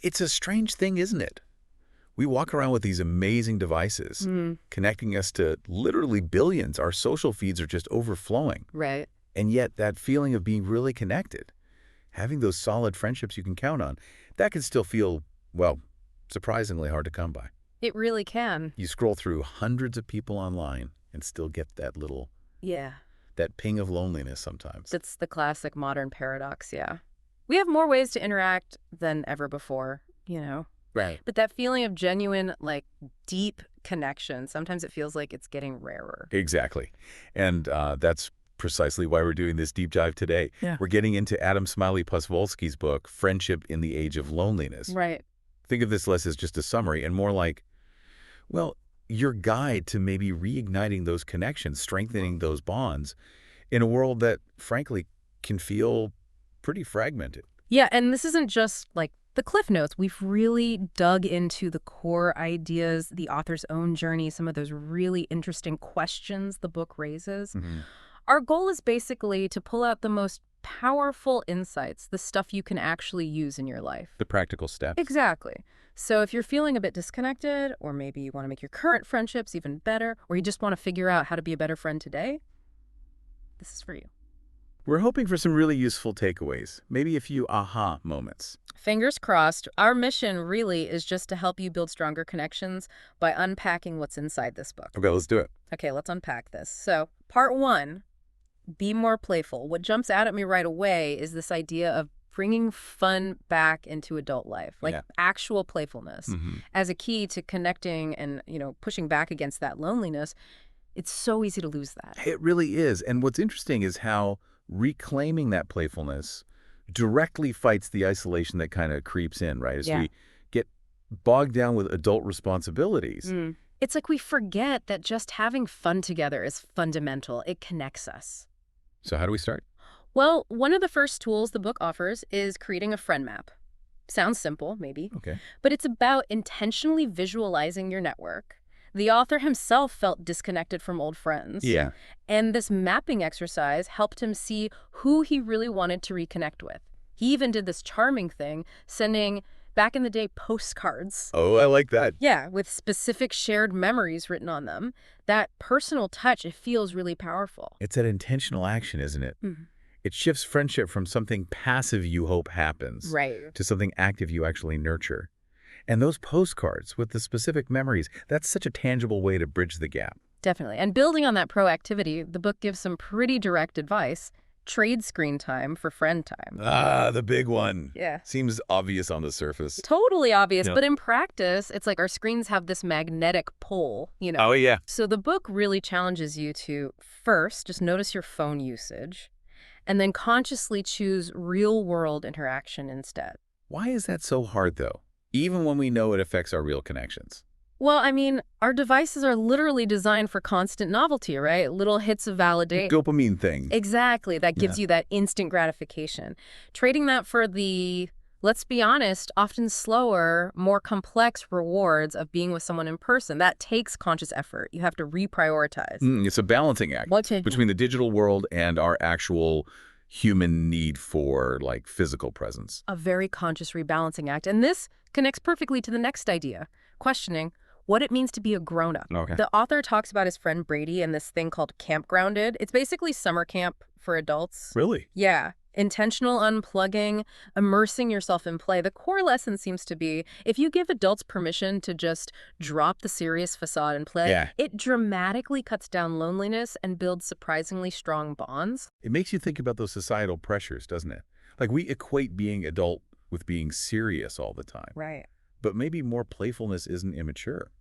It's a strange thing, isn't it? We walk around with these amazing devices, connecting us to literally billions. Our social feeds are just overflowing. Right. And yet that feeling of being really connected, having those solid friendships you can count on, that can still feel, well, surprisingly hard to come by. It really can. You scroll through hundreds of people online and still get that little, Yeah. that ping of loneliness sometimes. That's the classic modern paradox, yeah. We have more ways to interact than ever before, Right. But that feeling of genuine, deep connection, sometimes it feels like it's getting rarer. Exactly. And that's precisely why we're doing this deep dive today. Yeah. We're getting into Smiley Poswolsky's book, Friendship in the Age of Loneliness. Right. Think of this less as just a summary and more like, well, your guide to maybe reigniting those connections, strengthening those bonds in a world that, frankly, can feel pretty fragmented. Yeah, and this isn't just the Cliff Notes. We've really dug into the core ideas, the author's own journey, some of those really interesting questions the book raises. Our goal is basically to pull out the most powerful insights, the stuff you can actually use in your life. The practical steps. Exactly. So if you're feeling a bit disconnected, or maybe you want to make your current friendships even better, or you just want to figure out how to be a better friend today, this is for you. We're hoping for some really useful takeaways, maybe a few aha moments. Fingers crossed. Our mission really is just to help you build stronger connections by unpacking what's inside this book. Okay, let's do it. Okay, let's unpack this. So, part 1, be more playful. What jumps out at me right away is this idea of bringing fun back into adult life, actual playfulness, as a key to connecting and, pushing back against that loneliness. It's so easy to lose that. It really is. And what's interesting is how reclaiming that playfulness directly fights the isolation that kind of creeps in, right? As we get bogged down with adult responsibilities. It's like we forget that just having fun together is fundamental. It connects us. So how do we start? Well, one of the first tools the book offers is creating a friend map. Sounds simple, maybe. Okay. But it's about intentionally visualizing your network. The author himself felt disconnected from old friends. Yeah. And this mapping exercise helped him see who he really wanted to reconnect with. He even did this charming thing, sending, back in the day, postcards. Oh, I like that. Yeah, with specific shared memories written on them. That personal touch, it feels really powerful. It's that intentional action, isn't it? It shifts friendship from something passive you hope happens to something active you actually nurture. And those postcards with the specific memories, that's such a tangible way to bridge the gap. Definitely. And building on that proactivity, the book gives some pretty direct advice. Trade screen time for friend time. Ah, the big one. Yeah. Seems obvious on the surface. Totally obvious, but in practice, it's like our screens have this magnetic pull, Oh, yeah. So the book really challenges you to, first, just notice your phone usage, and then consciously choose real-world interaction instead. Why is that so hard, though? Even when we know it affects our real connections. Well, I mean, our devices are literally designed for constant novelty, right? Little hits of validation. Dopamine thing. Exactly. That gives you that instant gratification. Trading that for the, let's be honest, often slower, more complex rewards of being with someone in person, that takes conscious effort. You have to reprioritize. It's a balancing act between the digital world and our actual human need for, physical presence. A very conscious rebalancing act. And this connects perfectly to the next idea, questioning what it means to be a grown-up. Okay. The author talks about his friend Brady and this thing called Camp Grounded. It's basically summer camp for adults. Really? Yeah. Intentional unplugging, immersing yourself in play. The core lesson seems to be if you give adults permission to just drop the serious facade and play, it dramatically cuts down loneliness and builds surprisingly strong bonds. It makes you think about those societal pressures, doesn't it? We equate being adult with being serious all the time. Right. But maybe more playfulness isn't immature.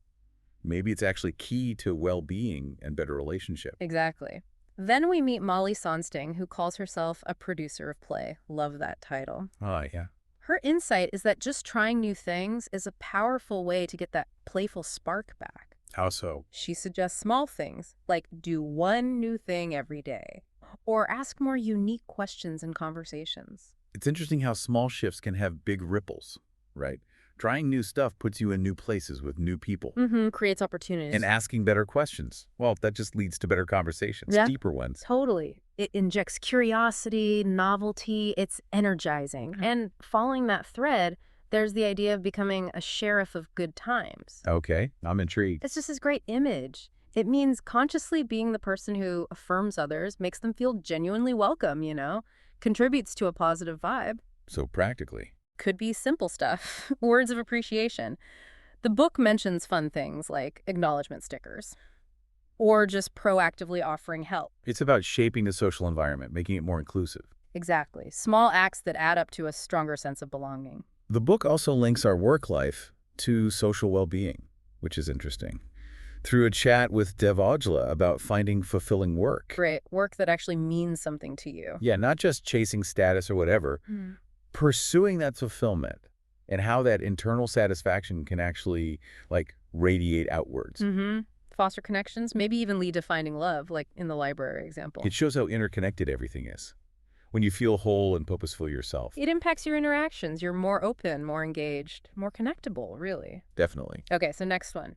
Maybe it's actually key to well-being and better relationship. Exactly. Then we meet Molly Sonsting, who calls herself a producer of play. Love that title. Oh, yeah. Her insight is that just trying new things is a powerful way to get that playful spark back. How so? She suggests small things, like do one new thing every day, or ask more unique questions in conversations. It's interesting how small shifts can have big ripples, right? Trying new stuff puts you in new places with new people. Creates opportunities. And asking better questions. Well, that just leads to better conversations, deeper ones. Totally. It injects curiosity, novelty. It's energizing. And following that thread, There's the idea of becoming a sheriff of good times. Okay, I'm intrigued. It's just this great image. It means consciously being the person who affirms others, makes them feel genuinely welcome, contributes to a positive vibe. So practically. Could be simple stuff, words of appreciation. The book mentions fun things like acknowledgement stickers or just proactively offering help. It's about shaping the social environment, making it more inclusive. Exactly. Small acts that add up to a stronger sense of belonging. The book also links our work life to social well-being, which is interesting. Through a chat with Devajla about finding fulfilling work. Great. Work that actually means something to you. Yeah, not just chasing status or whatever. Pursuing that fulfillment and how that internal satisfaction can actually, radiate outwards. Foster connections, maybe even lead to finding love, like in the library example. It shows how interconnected everything is. When you feel whole and purposeful yourself. It impacts your interactions. You're more open, more engaged, more connectable, really. Definitely. Okay, so next one.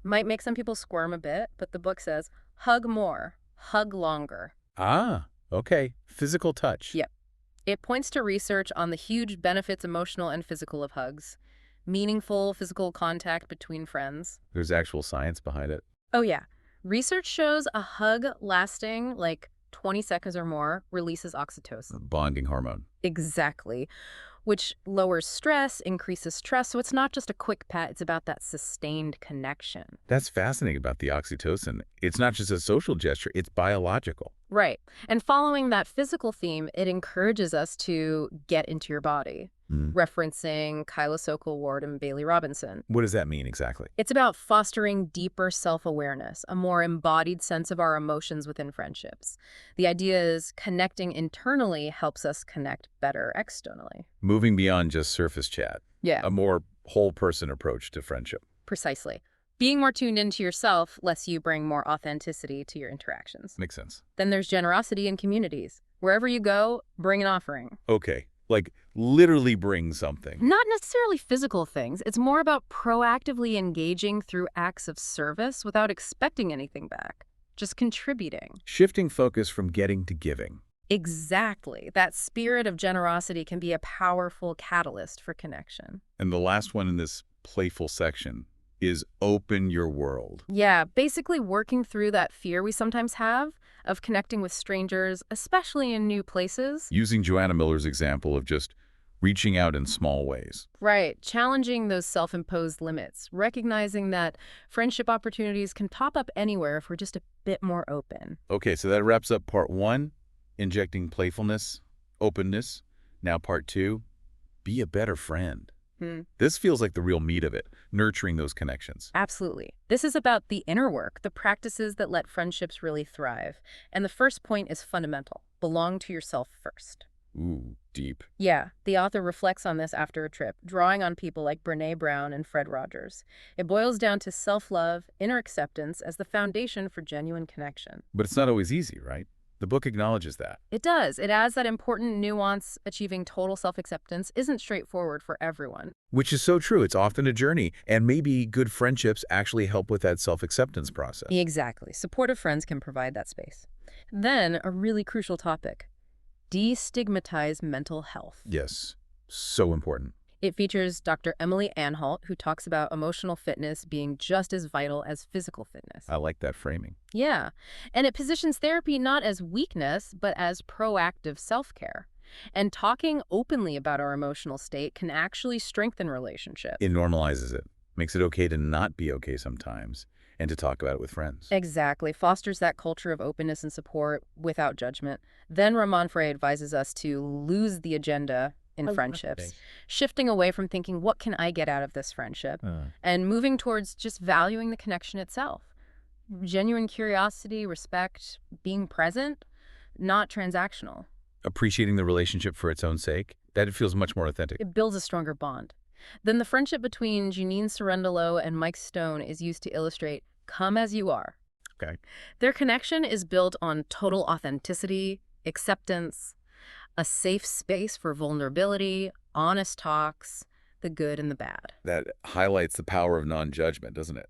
Might make some people squirm a bit, but the book says, hug more, hug longer. Ah, okay. Physical touch. Yep. It points to research on the huge benefits, emotional and physical, of hugs. Meaningful physical contact between friends. There's actual science behind it. Oh, yeah. Research shows a hug lasting 20 seconds or more releases oxytocin. A bonding hormone. Exactly. Which lowers stress, increases trust. So it's not just a quick pat, it's about that sustained connection. That's fascinating about the oxytocin. It's not just a social gesture, it's biological. Right. And following that physical theme, it encourages us to get into your body, referencing Kyla Sokol-Ward and Bailey Robinson. What does that mean exactly? It's about fostering deeper self-awareness, a more embodied sense of our emotions within friendships. The idea is connecting internally helps us connect better externally. Moving beyond just surface chat. Yeah. A more whole-person approach to friendship. Precisely. Being more tuned into yourself lets you bring more authenticity to your interactions. Makes sense. Then there's generosity in communities. Wherever you go, bring an offering. Okay. Literally bring something. Not necessarily physical things. It's more about proactively engaging through acts of service without expecting anything back. Just contributing. Shifting focus from getting to giving. Exactly. That spirit of generosity can be a powerful catalyst for connection. And the last one in this playful section is open your world. Yeah, basically working through that fear we sometimes have of connecting with strangers, especially in new places. Using Joanna Miller's example of just reaching out in small ways. Right. Challenging those self-imposed limits. Recognizing that friendship opportunities can pop up anywhere if we're just a bit more open. Okay, so that wraps up part 1, injecting playfulness, openness. Now part 2, be a better friend. This feels like the real meat of it, nurturing those connections. Absolutely. This is about the inner work, the practices that let friendships really thrive. And the first point is fundamental. Belong to yourself first. Ooh, deep. Yeah, the author reflects on this after a trip, drawing on people like Brené Brown and Fred Rogers. It boils down to self-love, inner acceptance as the foundation for genuine connection. But it's not always easy, right? The book acknowledges that. It does. It adds that important nuance. Achieving total self-acceptance isn't straightforward for everyone. Which is so true. It's often a journey, and maybe good friendships actually help with that self-acceptance process. Exactly. Supportive friends can provide that space. Then, a really crucial topic. Destigmatize mental health. Yes, so important. It features Dr. Emily Anhalt, who talks about emotional fitness being just as vital as physical fitness. I like that framing. Yeah, and it positions therapy not as weakness, but as proactive self-care. And talking openly about our emotional state can actually strengthen relationships. It normalizes it, makes it okay to not be okay sometimes, and to talk about it with friends. Exactly. Fosters that culture of openness and support without judgment. Then Ramon Frey advises us to lose the agenda in friendships, shifting away from thinking, what can I get out of this friendship? And moving towards just valuing the connection itself. Genuine curiosity, respect, being present, not transactional. Appreciating the relationship for its own sake, that feels much more authentic. It builds a stronger bond. Then the friendship between Janine Sorrentalo and Mike Stone is used to illustrate come as you are. Okay. Their connection is built on total authenticity, acceptance, a safe space for vulnerability, honest talks, the good and the bad. That highlights the power of non-judgment, doesn't it?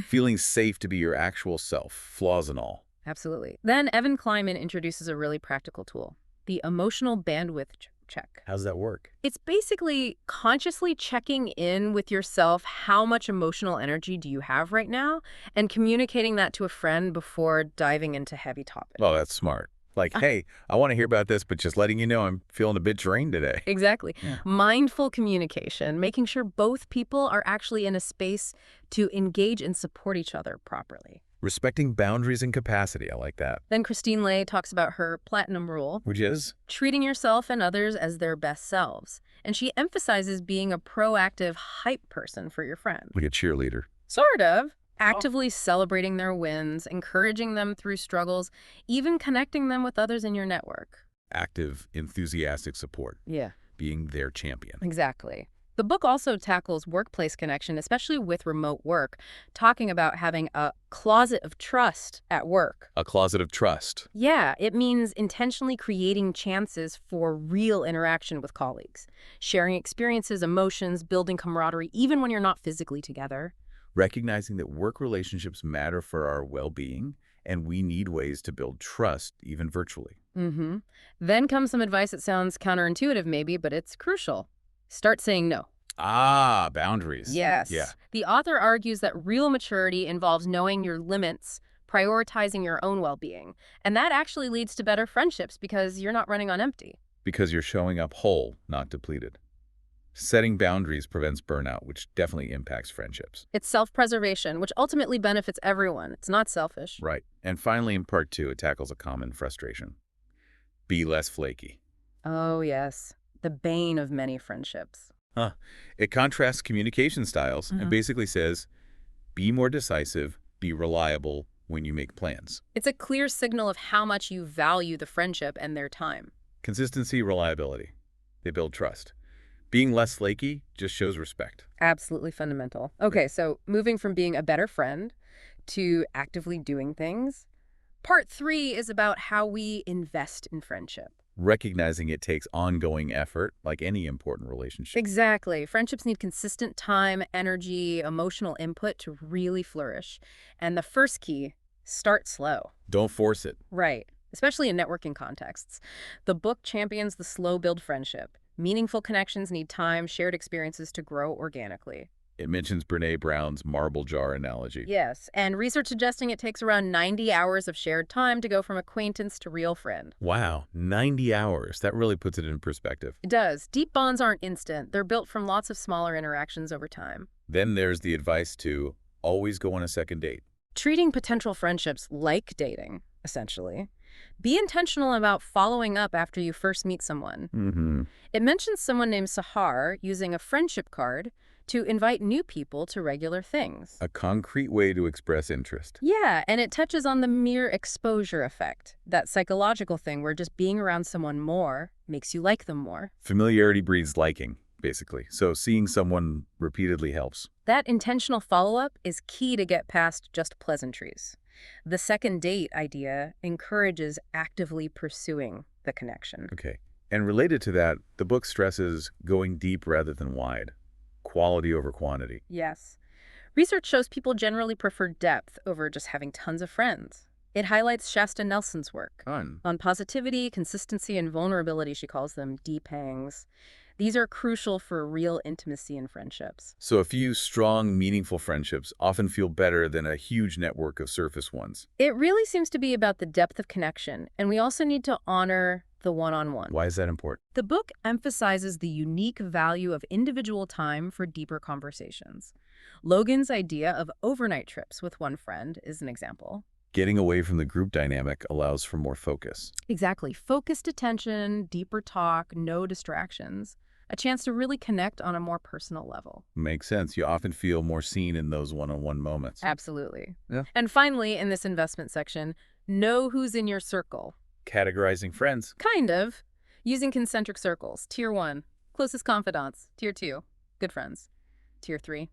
Feeling safe to be your actual self, flaws and all. Absolutely. Then Evan Kleiman introduces a really practical tool, the emotional bandwidth check. How's that work? It's basically consciously checking in with yourself. How much emotional energy do you have right now? And communicating that to a friend before diving into heavy topics. Oh, that's smart. Like, hey, I want to hear about this, but just letting you know I'm feeling a bit drained today. Exactly. Yeah. Mindful communication, making sure both people are actually in a space to engage and support each other properly. Respecting boundaries and capacity. I like that. Then Christine Lay talks about her platinum rule, Which is? treating yourself and others as their best selves. And she emphasizes being a proactive hype person for your friend. Like a cheerleader. Sort of. Actively celebrating their wins, encouraging them through struggles, even connecting them with others in your network. Active, enthusiastic support. Yeah. Being their champion. Exactly. The book also tackles workplace connection, especially with remote work, talking about having a closet of trust at work. A closet of trust. Yeah, it means intentionally creating chances for real interaction with colleagues, sharing experiences, emotions, building camaraderie, even when you're not physically together. Recognizing that work relationships matter for our well-being, and we need ways to build trust, even virtually. Then comes some advice that sounds counterintuitive maybe, but it's crucial. Start saying no. Ah, boundaries. Yes. Yeah. The author argues that real maturity involves knowing your limits, prioritizing your own well-being. And that actually leads to better friendships because you're not running on empty. Because you're showing up whole, not depleted. Setting boundaries prevents burnout, which definitely impacts friendships. It's self-preservation, which ultimately benefits everyone. It's not selfish. Right. And finally, in part 2, it tackles a common frustration. Be less flaky. Oh, yes. The bane of many friendships. It contrasts communication styles and basically says, be more decisive, be reliable when you make plans. It's a clear signal of how much you value the friendship and their time. Consistency, reliability. They build trust. Being less flaky just shows respect. Absolutely fundamental. Okay, so moving from being a better friend to actively doing things. Part 3 is about how we invest in friendship. Recognizing it takes ongoing effort, like any important relationship. Exactly. Friendships need consistent time, energy, emotional input to really flourish. And the first key, start slow. Don't force it. Right. Especially in networking contexts. The book champions the slow build friendship. Meaningful connections need time, shared experiences to grow organically. It mentions Brene Brown's marble jar analogy. Yes, and research suggesting it takes around 90 hours of shared time to go from acquaintance to real friend. Wow, 90 hours. That really puts it in perspective. It does. Deep bonds aren't instant. They're built from lots of smaller interactions over time. Then there's the advice to always go on a second date. Treating potential friendships like dating, essentially. Be intentional about following up after you first meet someone. It mentions someone named Sahar using a friendship card to invite new people to regular things. A concrete way to express interest. Yeah, and it touches on the mere exposure effect, that psychological thing where just being around someone more makes you like them more. Familiarity breeds liking, basically. So seeing someone repeatedly helps. That intentional follow-up is key to get past just pleasantries. The second date idea encourages actively pursuing the connection. Okay. And related to that, the book stresses going deep rather than wide. Quality over quantity. Yes. Research shows people generally prefer depth over just having tons of friends. It highlights Shasta Nelson's work Fun. on positivity, consistency, and vulnerability. She calls them deep hangs. These are crucial for real intimacy in friendships. So a few strong, meaningful friendships often feel better than a huge network of surface ones. It really seems to be about the depth of connection, and we also need to honor the one-on-one. Why is that important? The book emphasizes the unique value of individual time for deeper conversations. Logan's idea of overnight trips with one friend is an example. Getting away from the group dynamic allows for more focus. Exactly. Focused attention, deeper talk, no distractions. A chance to really connect on a more personal level. Makes sense. You often feel more seen in those one-on-one moments. Absolutely. Yeah. And finally, in this investment section, know who's in your circle. Categorizing friends. Kind of. Using concentric circles. Tier 1, closest confidants. Tier 2, good friends. Tier 3,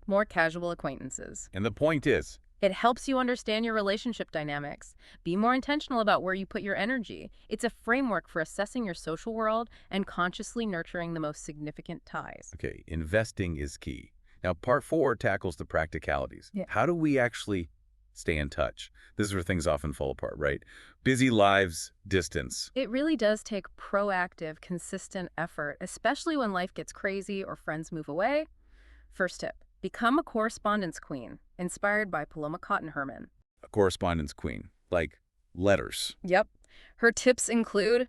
more casual acquaintances. And the point is, it helps you understand your relationship dynamics. Be more intentional about where you put your energy. It's a framework for assessing your social world and consciously nurturing the most significant ties. okay, investing is key. Now, part 4 tackles the practicalities. Yeah. How do we actually stay in touch. This is where things often fall apart, right? Busy lives, distance. It really does take proactive, consistent effort, especially when life gets crazy or friends move away. First tip, become a correspondence queen, inspired by Paloma Cotton Herman. A correspondence queen, like letters. Yep. Her tips include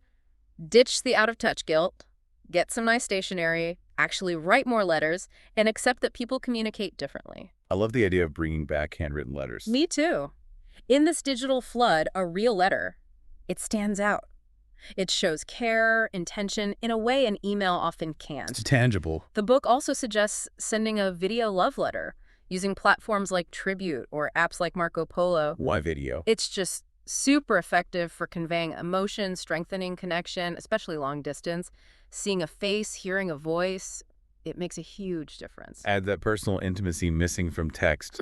ditch the out-of-touch guilt, get some nice stationery, actually write more letters, and accept that people communicate differently. I love the idea of bringing back handwritten letters. Me too. In this digital flood, a real letter, it stands out. It shows care, intention, in a way an email often can't. It's tangible. The book also suggests sending a video love letter, using platforms like Tribute or apps like Marco Polo. Why video? It's just super effective for conveying emotion, strengthening connection, especially long distance. Seeing a face, hearing a voice, it makes a huge difference. Add that personal intimacy missing from text.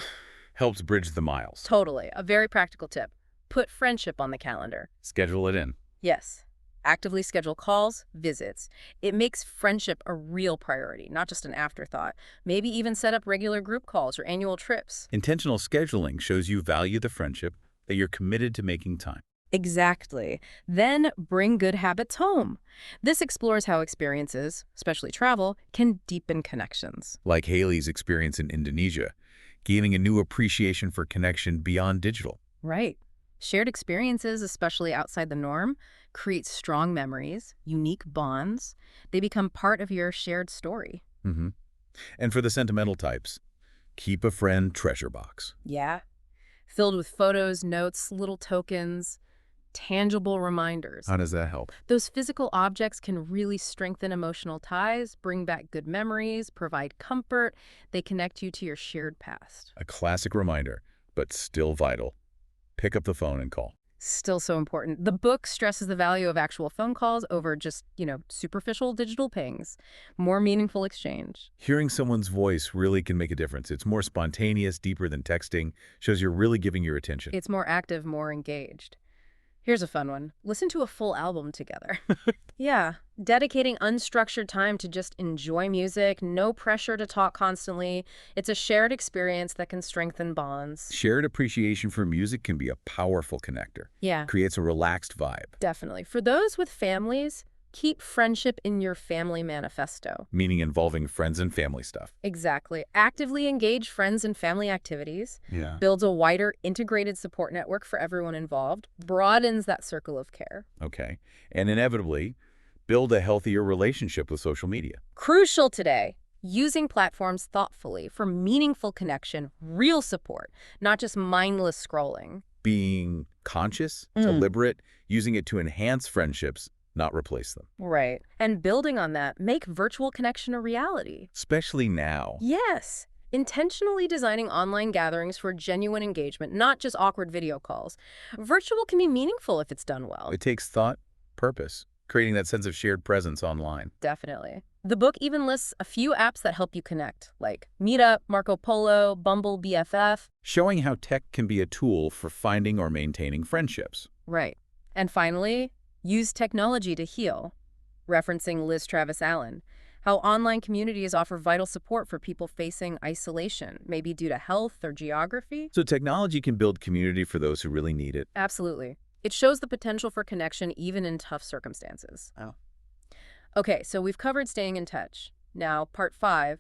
Helps bridge the miles. Totally. A very practical tip. Put friendship on the calendar. Schedule it in. Yes. Actively schedule calls, visits. It makes friendship a real priority, not just an afterthought. Maybe even set up regular group calls or annual trips. Intentional scheduling shows you value the friendship, that you're committed to making time. Exactly. Then bring good habits home. This explores how experiences, especially travel, can deepen connections. Like Haley's experience in Indonesia, gaining a new appreciation for connection beyond digital. Right. Shared experiences, especially outside the norm, create strong memories, unique bonds. They become part of your shared story. And for the sentimental types, keep a friend treasure box. Yeah. Filled with photos, notes, little tokens, tangible reminders. How does that help? Those physical objects can really strengthen emotional ties, bring back good memories, provide comfort. They connect you to your shared past. A classic reminder, but still vital. Pick up the phone and call. Still so important. The book stresses the value of actual phone calls over just, superficial digital pings. More meaningful exchange. Hearing someone's voice really can make a difference. It's more spontaneous, deeper than texting, shows you're really giving your attention. It's more active, more engaged. Here's a fun one. Listen to a full album together. Yeah. Dedicating unstructured time to just enjoy music, no pressure to talk constantly. It's a shared experience that can strengthen bonds. Shared appreciation for music can be a powerful connector. Yeah. Creates a relaxed vibe. Definitely. For those with families, keep friendship in your family manifesto. Meaning involving friends and family stuff. Exactly. Actively engage friends and family activities. Yeah. Builds a wider, integrated support network for everyone involved. Broadens that circle of care. Okay. And inevitably, build a healthier relationship with social media. Crucial today. Using platforms thoughtfully for meaningful connection, real support, not just mindless scrolling. Being conscious, deliberate, using it to enhance friendships, not replace them. Right. And building on that, make virtual connection a reality. Especially now. Yes. Intentionally designing online gatherings for genuine engagement, not just awkward video calls. Virtual can be meaningful if it's done well. It takes thought, purpose, creating that sense of shared presence online. Definitely. The book even lists a few apps that help you connect, like Meetup, Marco Polo, Bumble, BFF. Showing how tech can be a tool for finding or maintaining friendships. Right. And finally, use technology to heal, referencing Liz Travis Allen, how online communities offer vital support for people facing isolation, maybe due to health or geography. So technology can build community for those who really need it. Absolutely. It shows the potential for connection even in tough circumstances. Oh. Okay, so we've covered staying in touch. Now, part 5,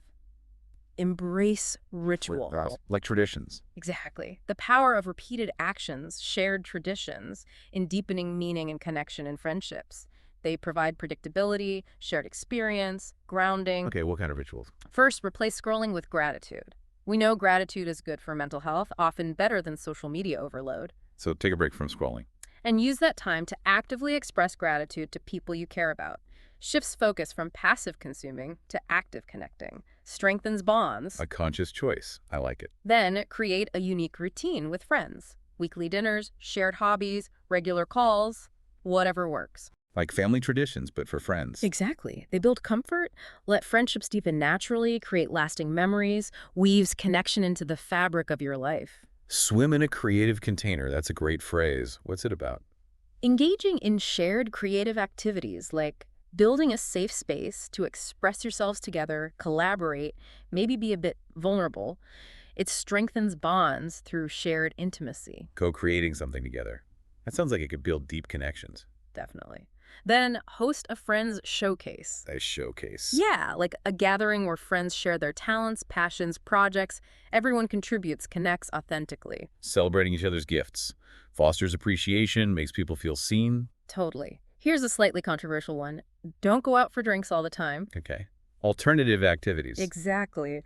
embrace ritual. Like traditions. Exactly. The power of repeated actions, shared traditions, in deepening meaning and connection in friendships. They provide predictability, shared experience, grounding. Okay, what kind of rituals? First, replace scrolling with gratitude. We know gratitude is good for mental health, often better than social media overload. So take a break from scrolling. And use that time to actively express gratitude to people you care about. Shifts focus from passive consuming to active connecting. Strengthens bonds. A conscious choice. I like it. Then create a unique routine with friends. Weekly dinners, shared hobbies, regular calls, whatever works. Like family traditions, but for friends. Exactly. They build comfort, let friendships deepen naturally, create lasting memories, weaves connection into the fabric of your life. Swim in a creative container. That's a great phrase. What's it about? Engaging in shared creative activities like building a safe space to express yourselves together, collaborate, maybe be a bit vulnerable. It strengthens bonds through shared intimacy. Co-creating something together. That sounds like it could build deep connections. Definitely. Then host a friends showcase. A showcase. Yeah, like a gathering where friends share their talents, passions, projects. Everyone contributes, connects authentically. Celebrating each other's gifts. Fosters appreciation, makes people feel seen. Totally. Here's a slightly controversial one. Don't go out for drinks all the time. Okay. Alternative activities. Exactly.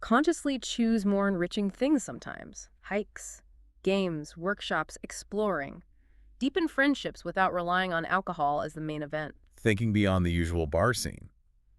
Consciously choose more enriching things sometimes. Hikes, games, workshops, exploring. Deepen friendships without relying on alcohol as the main event. Thinking beyond the usual bar scene.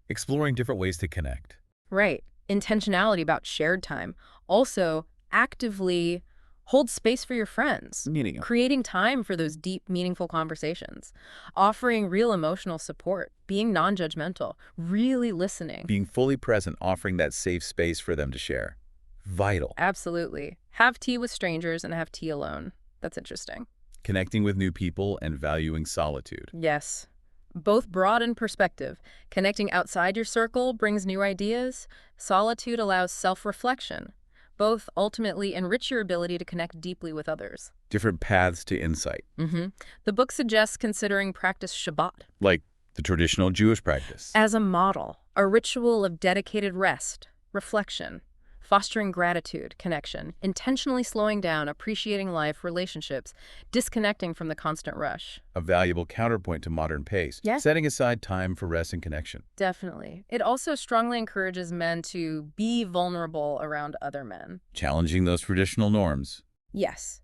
Exploring different ways to connect. Right. Intentionality about shared time. Also, actively hold space for your friends. Meaning. Creating time for those deep, meaningful conversations. Offering real emotional support. Being non-judgmental. Really listening. Being fully present, offering that safe space for them to share. Vital. Absolutely. Have tea with strangers and have tea alone. That's interesting. Connecting with new people and valuing solitude. Yes. Both broaden perspective. Connecting outside your circle brings new ideas. Solitude allows self-reflection. Both ultimately enrich your ability to connect deeply with others. Different paths to insight. The book suggests considering practice Shabbat Like the traditional Jewish practice. as a model, a ritual of dedicated rest, reflection, fostering gratitude, connection, intentionally slowing down, appreciating life, relationships, disconnecting from the constant rush. A valuable counterpoint to modern pace. Yeah. Setting aside time for rest and connection. Definitely. It also strongly encourages men to be vulnerable around other men. Challenging those traditional norms. Yes.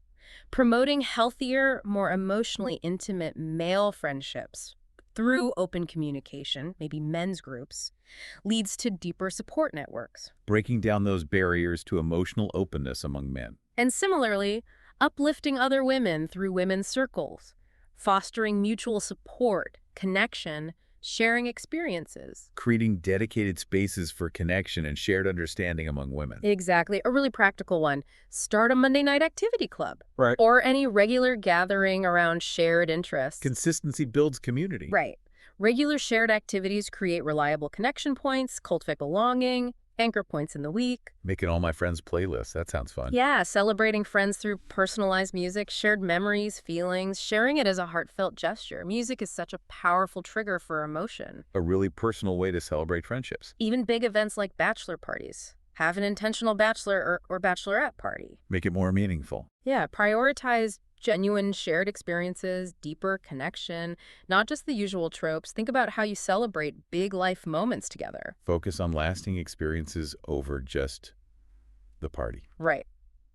Promoting healthier, more emotionally intimate male friendships through open communication, maybe men's groups, leads to deeper support networks. Breaking down those barriers to emotional openness among men. And similarly, uplifting other women through women's circles, fostering mutual support, connection, sharing experiences. Creating dedicated spaces for connection and shared understanding among women. Exactly. A really practical one. Start a Monday night activity club. Right. Or any regular gathering around shared interests. Consistency builds community. Right. Regular shared activities create reliable connection points, cultivate belonging, anchor points in the week. Making all my friends playlists. That sounds fun. Yeah, celebrating friends through personalized music, shared memories, feelings, sharing it as a heartfelt gesture. Music is such a powerful trigger for emotion. A really personal way to celebrate friendships. Even big events like bachelor parties. Have an intentional bachelor or bachelorette party. Make it more meaningful. Yeah, prioritize genuine shared experiences, deeper connection, not just the usual tropes. Think about how you celebrate big life moments together. Focus on lasting experiences over just the party. Right.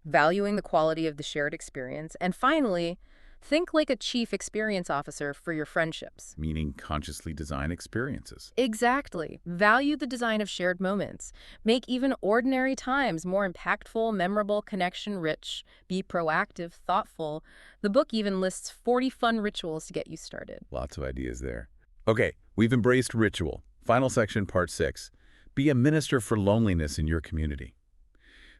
Valuing the quality of the shared experience. And finally, think like a chief experience officer for your friendships. Meaning consciously design experiences. Exactly. Value the design of shared moments. Make even ordinary times more impactful, memorable, connection-rich. Be proactive, thoughtful. The book even lists 40 fun rituals to get you started. Lots of ideas there. Okay, we've embraced ritual. Final section, part 6. Be a minister for loneliness in your community.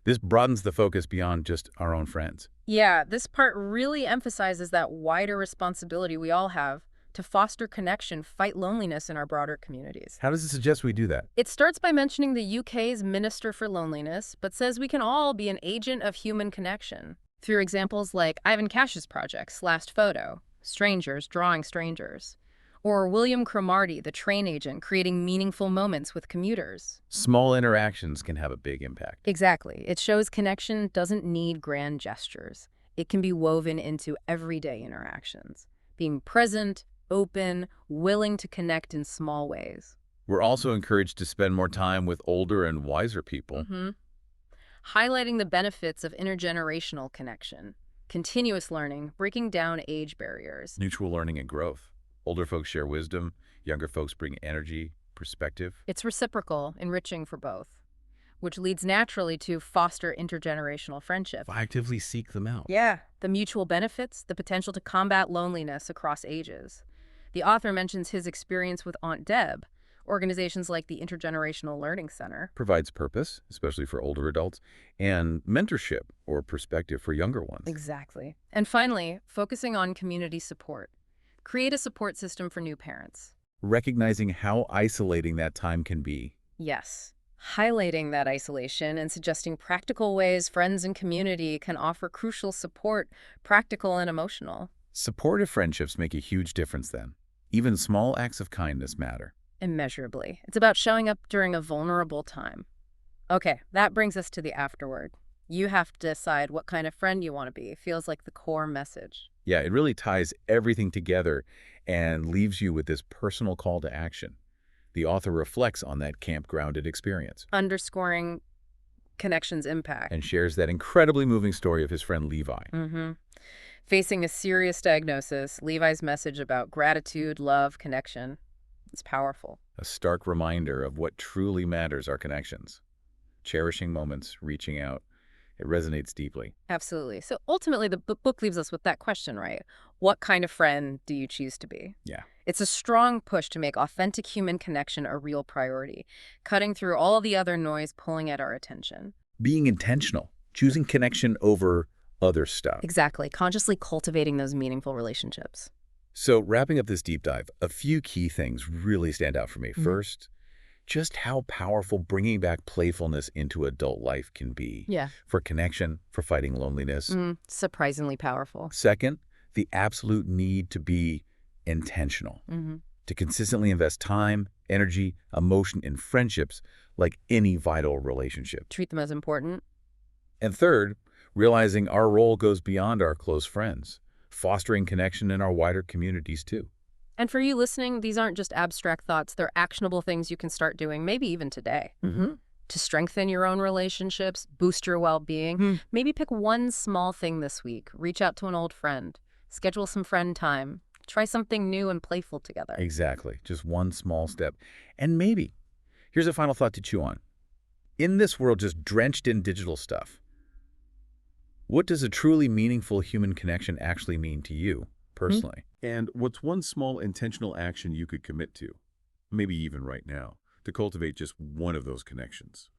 This broadens the focus beyond just our own friends. Yeah, this part really emphasizes that wider responsibility we all have to foster connection, fight loneliness in our broader communities. How does it suggest we do that? It starts by mentioning the UK's Minister for Loneliness, but says we can all be an agent of human connection through examples like Ivan Cash's projects, Last Photo, Strangers Drawing Strangers, or William Cromartie, the train agent, creating meaningful moments with commuters. Small interactions can have a big impact. Exactly. It shows connection doesn't need grand gestures. It can be woven into everyday interactions. Being present, open, willing to connect in small ways. We're also encouraged to spend more time with older and wiser people. Highlighting the benefits of intergenerational connection, continuous learning, breaking down age barriers. Mutual learning and growth. Older folks share wisdom, younger folks bring energy, perspective. It's reciprocal, enriching for both, which leads naturally to foster intergenerational friendship. Actively seek them out. Yeah, the mutual benefits, the potential to combat loneliness across ages. The author mentions his experience with Aunt Deb. Organizations like the Intergenerational Learning Center Provides purpose, especially for older adults, and mentorship or perspective for younger ones. Exactly. And finally, focusing on community support. Create a support system for new parents. Recognizing how isolating that time can be. Yes. Highlighting that isolation and suggesting practical ways friends and community can offer crucial support, practical and emotional. Supportive friendships make a huge difference then. Even small acts of kindness matter. Immeasurably. It's about showing up during a vulnerable time. Okay, that brings us to the afterward. You have to decide what kind of friend you want to be. It feels like the core message. Yeah, it really ties everything together and leaves you with this personal call to action. The author reflects on that campgrounded experience Underscoring connection's impact. and shares that incredibly moving story of his friend Levi. Facing a serious diagnosis, Levi's message about gratitude, love, connection, it's powerful. A stark reminder of what truly matters are connections. Cherishing moments, reaching out. It resonates deeply. Absolutely. So ultimately, the book leaves us with that question, right? What kind of friend do you choose to be? Yeah. It's a strong push to make authentic human connection a real priority, cutting through all the other noise pulling at our attention. Being intentional, choosing connection over other stuff. Exactly. Consciously cultivating those meaningful relationships. So wrapping up this deep dive, a few key things really stand out for me. First, just how powerful bringing back playfulness into adult life can be. Yeah. For connection, for fighting loneliness. Surprisingly powerful. Second, the absolute need to be intentional. To consistently invest time, energy, emotion in friendships like any vital relationship. Treat them as important. And third, realizing our role goes beyond our close friends, fostering connection in our wider communities too. And for you listening, these aren't just abstract thoughts. They're actionable things you can start doing, maybe even today. To strengthen your own relationships, boost your well-being. Maybe pick one small thing this week. Reach out to an old friend. Schedule some friend time. Try something new and playful together. Exactly. Just one small step. And maybe, here's a final thought to chew on. In this world just drenched in digital stuff, what does a truly meaningful human connection actually mean to you personally? And what's one small intentional action you could commit to, maybe even right now, to cultivate just one of those connections?